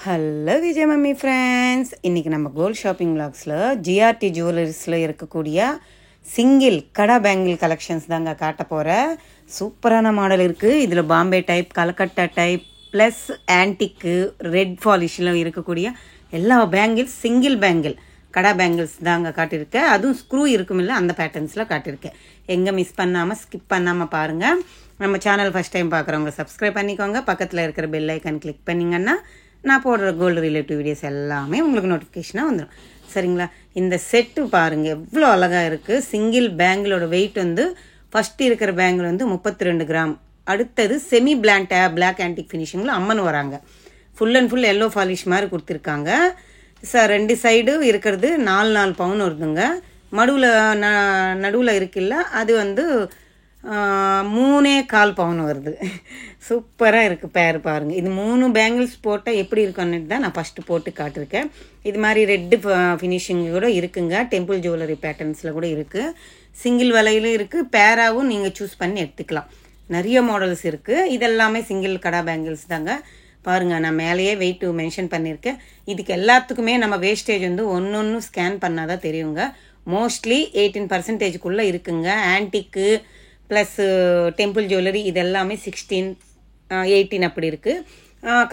Hello Vijay mummy friends, இன்றைக்கி நம்ம gold shopping விளாக்ஸில் GRT ஜுவல்லரிஸில் இருக்கக்கூடிய சிங்கிள் கடா பேங்கிள் கலெக்ஷன்ஸ் தாங்க காட்ட போகிறேன். சூப்பரான மாடல் இருக்குது. இதில் Bombay type, Calcutta type plus ஆன்டிக்கு ரெட் ஃபாலிஷில் இருக்கக்கூடிய எல்லா பேங்கிள்ஸ் சிங்கிள் பேங்கிள் கடா பேங்கிள்ஸ் தாங்க காட்டியிருக்கேன். அதுவும் ஸ்க்ரூ இருக்குமில்ல அந்த பேட்டர்ன்ஸில் காட்டியிருக்கேன். எங்கே மிஸ் பண்ணாமல் ஸ்கிப் பண்ணாமல் பாருங்கள். நம்ம சேனல் ஃபஸ்ட் டைம் பார்க்குறவங்க சப்ஸ்கிரைப் பண்ணிக்கோங்க. பக்கத்தில் இருக்கிற பெல் ஐக்கான் கிளிக் பண்ணிங்கன்னா நான் போடுற கோல்டு ரிலேட்டிவ் வீடியோஸ் எல்லாமே உங்களுக்கு நோட்டிஃபிகேஷனாக வந்துடும். சரிங்களா? இந்த செட்டு பாருங்கள் எவ்வளோ அழகாக இருக்குது. சிங்கிள் பேங்கிளோட வெயிட் வந்து ஃபஸ்ட்டு இருக்கிற பேங்கிள் வந்து 32 கிராம். அடுத்தது செமி பிளாக் ஆன்டிக் ஃபினிஷிங்கில் அம்மன் வராங்க. ஃபுல் அண்ட் ஃபுல் எல்லோ ஃபாலிஷ் மாதிரி கொடுத்துருக்காங்க. ரெண்டு சைடு இருக்கிறது 4 பவுன் வருதுங்க. நடுவில் இருக்குல்ல அது வந்து 3.25 பவுன் வருது. சூப்பராக இருக்குது. பேர் பாருங்கள். இது 3 பேங்கிள்ஸ் போட்டால் எப்படி இருக்குன்னு தான் நான் ஃபஸ்ட்டு போட்டு காட்டிருக்கேன். இது மாதிரி ரெட்டு ஃபினிஷிங் கூட இருக்குங்க. டெம்பிள் ஜுவல்லரி பேட்டர்ன்ஸில் கூட இருக்குது. சிங்கிள் விலையிலும் இருக்குது. பேராகவும் நீங்கள் சூஸ் பண்ணி எடுத்துக்கலாம். நிறைய மாடல்ஸ் இருக்குது. இதெல்லாமே சிங்கிள் கடா பேங்கிள்ஸ் தாங்க. பாருங்கள், நான் மேலேயே வெயிட் மென்ஷன் பண்ணியிருக்கேன். இதுக்கு எல்லாத்துக்குமே நம்ம வேஸ்டேஜ் வந்து ஒன்று ஸ்கேன் பண்ணால் தான் தெரியுங்க. மோஸ்ட்லி 18% இருக்குங்க. ஆன்டிக்கு ப்ளஸ் டெம்பிள் ஜுவல்லரி இது எல்லாமே 16, 18 அப்படி இருக்குது.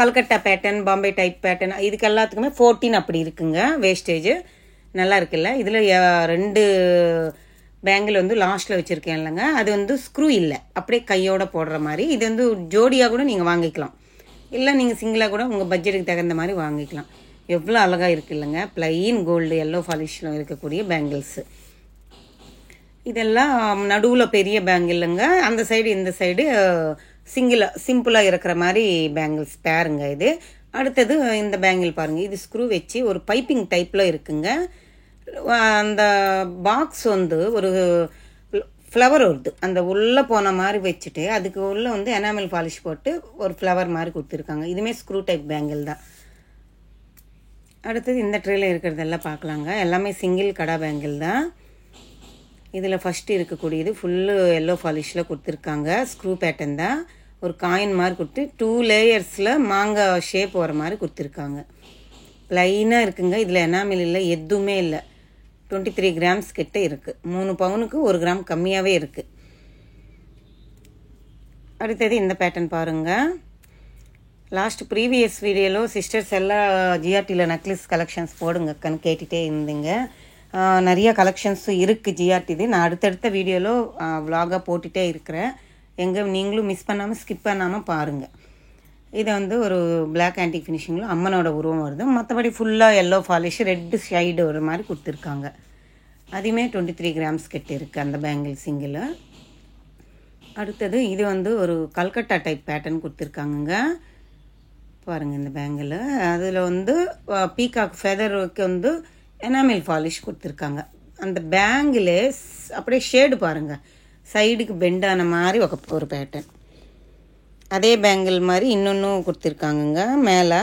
Calcutta pattern, Bombay type pattern இதுக்கு எல்லாத்துக்குமே 14 அப்படி இருக்குங்க வேஸ்டேஜ். நல்லா இருக்குல்ல? இதில் 2 பேங்கிள் வந்து லாஸ்ட்டில் வச்சுருக்கேன் இல்லைங்க. அது வந்து ஸ்க்ரூ இல்லை, அப்படியே கையோடு போடுற மாதிரி. இது வந்து ஜோடியாக கூட நீங்கள் வாங்கிக்கலாம், இல்லை நீங்கள் சிங்கிளாக கூட உங்கள் பட்ஜெட்டுக்கு தகுந்த மாதிரி வாங்கிக்கலாம். எவ்வளோ அழகாக இருக்குது இல்லைங்க? ப்ளைன் கோல்டு எல்லோ ஃபாலிஷில் இருக்கக்கூடிய பேங்கிள்ஸு. இதெல்லாம் நடுவில் பெரிய பேங்கிள்ங்க. அந்த சைடு இந்த சைடு சிம்பிளாக இருக்கிற மாதிரி பேங்கிள்ஸ் பேருங்க இது. அடுத்தது இந்த பேங்கிள் பாருங்கள். இது ஸ்க்ரூ வச்சு ஒரு பைப்பிங் டைப்பில் இருக்குங்க. அந்த பாக்ஸ் வந்து ஒரு ஃப்ளவர் வருது. அந்த உள்ளே போன மாதிரி வச்சுட்டு அதுக்கு உள்ளே வந்து எனாமல் பாலிஷ் போட்டு ஒரு ஃப்ளவர் மாதிரி கொடுத்துருக்காங்க. இதுவுமே ஸ்க்ரூ டைப் பேங்கிள் தான். அடுத்தது இந்த ட்ரேயில் இருக்கிறதெல்லாம் பார்க்கலாங்க. எல்லாமே சிங்கிள் கடா பேங்கிள் தான். இதில் ஃபஸ்ட்டு இருக்கக்கூடியது ஃபுல்லு எல்லோ ஃபாலிஷில் கொடுத்துருக்காங்க. ஸ்க்ரூ பேட்டர்ன் தான். ஒரு காயின் மாதிரி கொடுத்து 2 லேயர்ஸில் மாங்காய் ஷேப் வர மாதிரி கொடுத்துருக்காங்க. ப்ளைனாக இருக்குங்க. இதில் எனாமல் இல்லை, எதுவுமே இல்லை. 23 கிராம்ஸ் கிட்ட இருக்குது. 3 பவுனுக்கு 1 கிராம் கம்மியாகவே இருக்குது. அடுத்தது இந்த பேட்டர்ன் பாருங்கள். லாஸ்ட் ப்ரீவியஸ் வீடியோவில் சிஸ்டர்ஸ் எல்லாம் ஜிஆர்டியில் நெக்லஸ் கலெக்ஷன்ஸ் போடுங்கன்னு கேட்டுகிட்டே இருந்தீங்க. நிறைய கலெக்ஷன்ஸும் இருக்குது ஜிஆர்டிது. நான் அடுத்தடுத்த வீடியோவில் விலாகாக போட்டுகிட்டே இருக்கிறேன். நீங்களும் மிஸ் பண்ணாமல் ஸ்கிப் பண்ணாமல் பாருங்கள். இதை வந்து ஒரு பிளாக் ஆன்டிக் ஃபினிஷிங்கில் அம்மனோட உருவம் வருது. மற்றபடி ஃபுல்லாக எல்லோ ஃபாலிஷ் ரெட்டு ஷைடு ஒரு மாதிரி கொடுத்துருக்காங்க. அதுவுமே 23 கிராம்ஸ் கிட்ட இருக்குது அந்த பேங்கிள் சிங்கிள். அடுத்தது இது வந்து ஒரு கல்கட்டா டைப் பேட்டர்ன் கொடுத்துருக்காங்க. பாருங்கள் இந்த பேங்கிள். அதில் வந்து பீகாக் ஃபெதருக்கு வந்து எனாமல் பாலிஷ் கொடுத்துருக்காங்க. அந்த பேங்கில் அப்படியே ஷேடு பாருங்கள், சைடுக்கு பெண்டான மாதிரி ஒரு பேட்டர்ன். அதே பேங்கிள் மாதிரி இன்னொன்றும் கொடுத்துருக்காங்கங்க மேலே.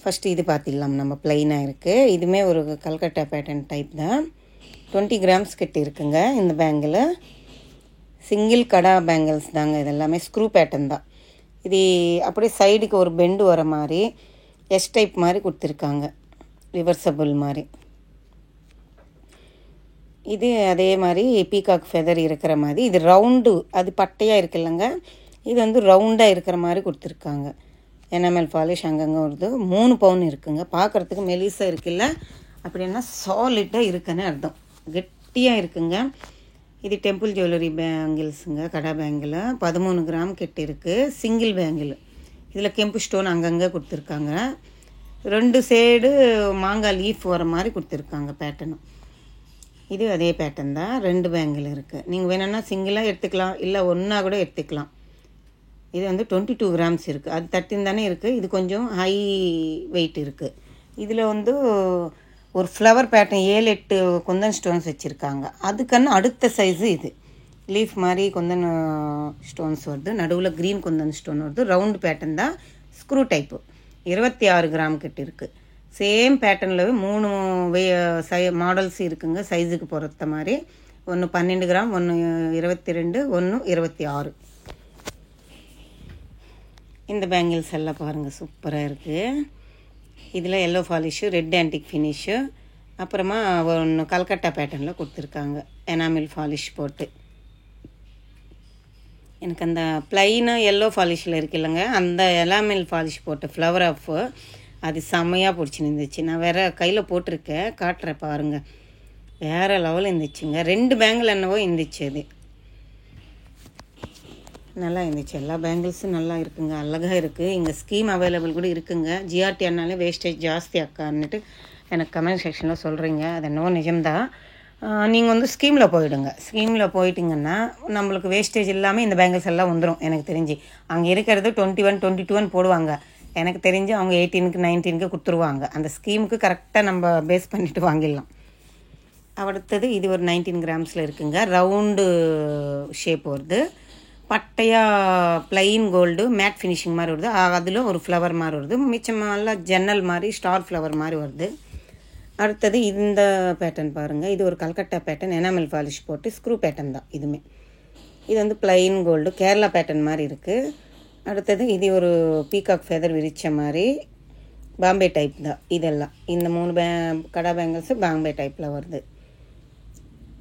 ஃபஸ்ட்டு இது பார்த்திடலாம். நம்ம ப்ளைனாக இருக்குது. இதுவுமே ஒரு கல்கட்டா பேட்டர்ன் டைப் தான். 20 கிராம்ஸ் கிட்ட இருக்குங்க இந்த பேங்கிள். சிங்கிள் கடா பேங்கிள்ஸ் தாங்க. இதெல்லாமே ஸ்க்ரூ பேட்டர்ன் தான். இது அப்படியே சைடுக்கு ஒரு பெண்டு வர மாதிரி எஸ் டைப் மாதிரி கொடுத்துருக்காங்க, ரிவர்சபிள் மாதிரி. இது அதே மாதிரி பீகாக் ஃபெதர் இருக்கிற மாதிரி. இது ரவுண்டு, அது பட்டையாக இருக்குல்லங்க. இது வந்து ரவுண்டாக இருக்கிற மாதிரி கொடுத்துருக்காங்க. எனாமல் பாலிஷ் அங்கங்கே வருது. 3 பவுன் இருக்குங்க. பார்க்குறதுக்கு மெலிசாக இருக்குல்ல, அப்படின்னா சாலிட்டாக இருக்குன்னு அர்த்தம். கெட்டியாக இருக்குங்க. இது டெம்பிள் ஜுவல்லரி பேங்கிள்ஸுங்க, கடா பேங்கிள். 13 கிராம் கிட்ட இருக்குது. Single bangle. இதில் கெம்பு ஸ்டோன் அங்கங்கே கொடுத்துருக்காங்க. 2 சைடு மாங்காய் லீஃப் வர மாதிரி கொடுத்துருக்காங்க பேட்டர்னும். இது அதே பேட்டர்ன் தான். 2 பேங்கிள் இருக்குது. நீங்கள் வேணும்னா சிங்கிளாக எடுத்துக்கலாம், இல்லை ஒன்றா கூட எடுத்துக்கலாம். இது வந்து 22 கிராம்ஸ் இருக்குது. அது 13 தானே இருக்குது. இது கொஞ்சம் ஹை வெயிட் இருக்குது. இதில் வந்து ஒரு ஃப்ளவர் பேட்டர்ன் 7-8 குந்தன் ஸ்டோன்ஸ் வச்சுருக்காங்க. அதுக்கான அடுத்த சைஸு இது லீஃப் மாதிரி குந்தன் ஸ்டோன்ஸ் வருது. நடுவில் க்ரீன் குந்தன் ஸ்டோன் வருது. ரவுண்டு பேட்டர்ன் தான். Screw type. 26 கிராம் கிட்ட இருக்குது. சேம் பேட்டர்னில் 3 மாடல்ஸ் இருக்குங்க, சைஸுக்கு பொறுத்த மாதிரி. ஒன்று 12 கிராம், ஒன்று 22, ஒன்று 26. இந்த பேங்கிள்ஸ் எல்லாம் பாருங்கள், சூப்பராக இருக்குது. இதில் எல்லோ ஃபாலிஷு, ரெட் ஆன்டிக் ஃபினிஷு, அப்புறமா ஒன்று கல்கட்டா பேட்டர்னில் கொடுத்துருக்காங்க எனாமில் ஃபாலிஷ் போட்டு. எனக்கு அந்த ப்ளைனாக எல்லோ ஃபாலிஷில் இருக்கு இல்லைங்க, அந்த எனாமில் ஃபாலிஷ் போட்டு ஃப்ளவர் ஆஃப் அது செம்மையாக பிடிச்சி இருந்துச்சு. நான் வேறு கையில் போட்டிருக்கேன், காட்டுறேன் பாருங்கள். வேறு லெவலில் இருந்துச்சுங்க. 2 பேங்கிள் என்னவோ இருந்துச்சு. அது நல்லா இருந்துச்சு. எல்லா பேங்கிள்ஸும் நல்லா இருக்குங்க, அழகாக இருக்குது. இங்கே ஸ்கீம் அவைலபிள் கூட இருக்குங்க. ஜிஆர்டி அண்ணாலே வேஸ்டேஜ் ஜாஸ்தி அக்கான்னுட்டு எனக்கு கமெண்ட் செக்ஷனில் சொல்கிறீங்க. அது என்னவோ நிஜம்தான். நீங்கள் வந்து ஸ்கீமில் போயிடுங்க. ஸ்கீமில் போயிட்டிங்கன்னா நம்மளுக்கு வேஸ்டேஜ் இல்லாமல் இந்த பேங்கிள்ஸ் எல்லாம் வந்துடும். எனக்கு தெரிஞ்சு அங்கே இருக்கிறது 21, 22 போடுவாங்க. எனக்கு தெரிஞ்சு அவங்க 18க்கு 19க்கு கொடுத்துருவாங்க. அந்த ஸ்கீமுக்கு கரெக்டாக நம்ம பேஸ் பண்ணிவிட்டு வாங்கிடலாம். அடுத்தது இது ஒரு 19 கிராம்ஸில் இருக்குங்க. ரவுண்டு ஷேப் வருது. பட்டையாக ப்ளைன் கோல்டு மேட் ஃபினிஷிங் மாதிரி வருது. அதில் ஒரு ஃப்ளவர் மாதிரி வருது. மிச்சமெல்லாம் ஜன்னல் மாதிரி ஸ்டார் ஃப்ளவர் மாதிரி வருது. அடுத்தது இந்த பேட்டர்ன் பாருங்கள். இது ஒரு கல்கட்டா பேட்டர்ன், எனாமல் பாலிஷ் போட்டு ஸ்க்ரூ பேட்டர்ன் தான் இதுவுமே. இது வந்து ப்ளைன் கோல்டு கேரளா பேட்டர்ன் மாதிரி இருக்குது. அடுத்தது இது ஒரு பீகாக் ஃபெதர் விரிச்ச மாதிரி பாம்பே டைப் தான் இதெல்லாம். இந்த 3 கடா பேங்கிள்ஸு பாம்பே டைப்பில் வருது.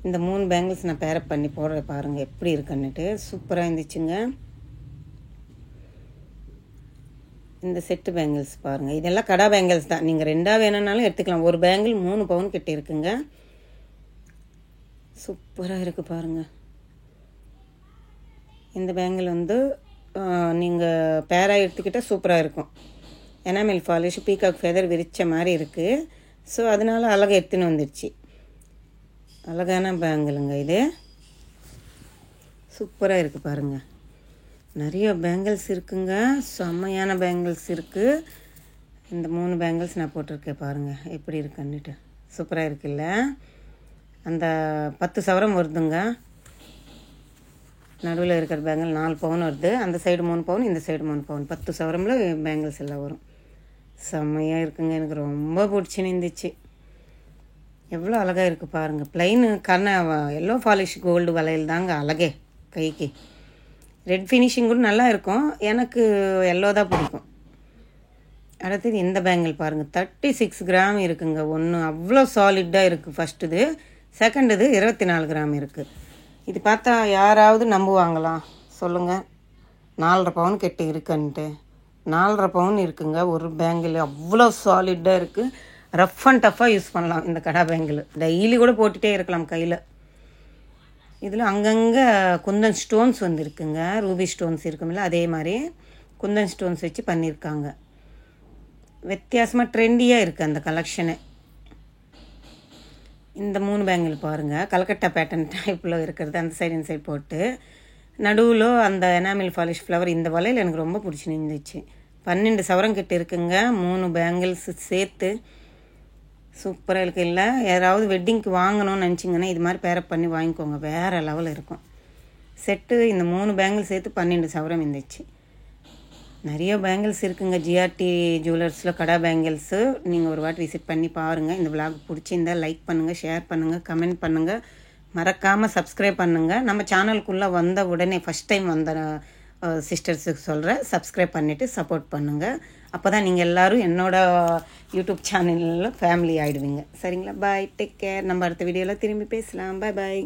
இந்த 3 பேங்கிள்ஸ் நான் பேரப் பண்ணி போடுறேன் பாருங்கள் எப்படி இருக்குன்னுட்டு. சூப்பராக இருந்துச்சுங்க. இந்த செட்டு பேங்கிள்ஸ் பாருங்கள். இதெல்லாம் கடா பேங்கிள்ஸ் தான். நீங்கள் 2 வேணும்னாலும் எடுத்துக்கலாம். ஒரு பேங்கிள் 3 பவுன் கிட்ட இருக்குங்க. சூப்பராக இருக்குது பாருங்கள். இந்த பேங்கிள் வந்து நீங்கள் பேராக எடுத்துக்கிட்டால் சூப்பராக இருக்கும். எனாமில் ஃபாலிஷ் பீகாக் ஃபெதர் விரிச்ச மாதிரி இருக்குது. ஸோ அதனால் அழகாக எடுத்துன்னு வந்துடுச்சு. அழகான பேங்கிளுங்க இது. சூப்பராக இருக்குது பாருங்கள். நிறைய பேங்கிள்ஸ் இருக்குங்க. செம்மையான பேங்கிள்ஸ் இருக்குது. இந்த 3 பேங்கிள்ஸ் நான் போட்டிருக்கேன் பாருங்கள் எப்படி இருக்குன்னுட்டு. சூப்பராக இருக்குல்ல. அந்த 10 சவரம் வருதுங்க. நடுவில் இருக்கிற பேங்கிள் 4 பவுன் வருது. அந்த சைடு 3 பவுன், இந்த சைடு 3 பவுன். 10 சவரமில் பேங்கிள்ஸ் எல்லாம் வரும். செம்மையாக இருக்குங்க. எனக்கு ரொம்ப பிடிச்சின்னு இருந்துச்சு. எவ்வளோ அழகாக இருக்குது பாருங்கள். ப்ளைனு எல்லோ ஃபாலிஷ் கோல்டு வளையல் தாங்க அழகே கைக்கு. ரெட் ஃபினிஷிங் கூட நல்லா இருக்கும். எனக்கு எல்லோ தான் பிடிக்கும். அடுத்தது இந்த பேங்கிள் பாருங்கள். 36 கிராம் இருக்குங்க. ஒன்று அவ்வளோ சாலிட்டாக இருக்குது. ஃபஸ்ட்டுது. செகண்டுது 24 கிராம் இருக்குது. இது பார்த்தா யாராவது நம்புவாங்களா சொல்லுங்கள்? 4.5 பவுன் கிட்ட இருக்குன்ட்டு. 4.5 பவுன் இருக்குங்க ஒரு பேங்கிள். அவ்வளோ சாலிட்டாக இருக்குது. ரஃப் அண்ட் டஃப்பாக யூஸ் பண்ணலாம் இந்த கடா பேங்கிள். டெய்லி கூட போட்டுகிட்டே இருக்கலாம் கையில். இதில் அங்கங்கே குந்தன் ஸ்டோன்ஸ் வந்துருக்குங்க. ரூபி ஸ்டோன்ஸ் இருக்குமில்ல, அதே மாதிரி குந்தன் ஸ்டோன்ஸ் வச்சு பண்ணியிருக்காங்க. வித்தியாசமாக ட்ரெண்டியாக இருக்குது அந்த கலெக்ஷனு. இந்த 3 பேங்கிள் பாருங்கள். கல்கட்டா பேட்டர்ன் டைப்பில் இருக்கிறது. அந்த சைடு இந்த சைடு போட்டு நடுவில் அந்த எனாமில் ஃபாலிஷ் ஃப்ளவர். இந்த வளையல் எனக்கு ரொம்ப பிடிச்சி இருந்துச்சு. 12 சவரம் கிட்ட இருக்குங்க. 3 பேங்கிள்ஸ் சேர்த்து சூப்பராக இருக்குது. இல்லை யாராவது வெட்டிங்க்கு வாங்கணும்னு நினச்சிங்கன்னா இது மாதிரி பேரப் பண்ணி வாங்கிக்கோங்க. வேறு லெவலில் இருக்கும் செட்டு. இந்த 3 பேங்கிள் சேர்த்து 12 சவரம் இருந்துச்சு. நிறைய பேங்கிள்ஸ் இருக்குங்க ஜிஆர்டி ஜுவல்லர்ஸில் கடா பேங்கிள்ஸு. நீங்கள் ஒரு வாட்டி விசிட் பண்ணி பாருங்கள். இந்த விளாக் பிடிச்சிருந்தால் லைக் பண்ணுங்கள், ஷேர் பண்ணுங்கள், கமெண்ட் பண்ணுங்கள். மறக்காமல் சப்ஸ்கிரைப் பண்ணுங்கள். நம்ம சேனலுக்குள்ளே வந்த உடனே ஃபஸ்ட் டைம் வந்த சிஸ்டர்ஸுக்கு சொல்கிறேன், சப்ஸ்கிரைப் பண்ணிவிட்டு சப்போர்ட் பண்ணுங்கள். அப்போ தான் நீங்கள் எல்லோரும் என்னோடய யூடியூப் சேனலில் ஃபேமிலி ஆகிடுவீங்க. சரிங்களா? பாய், டேக் கேர். நம்ம அடுத்த வீடியோவில் திரும்பி பேசலாம். பாய் பாய்.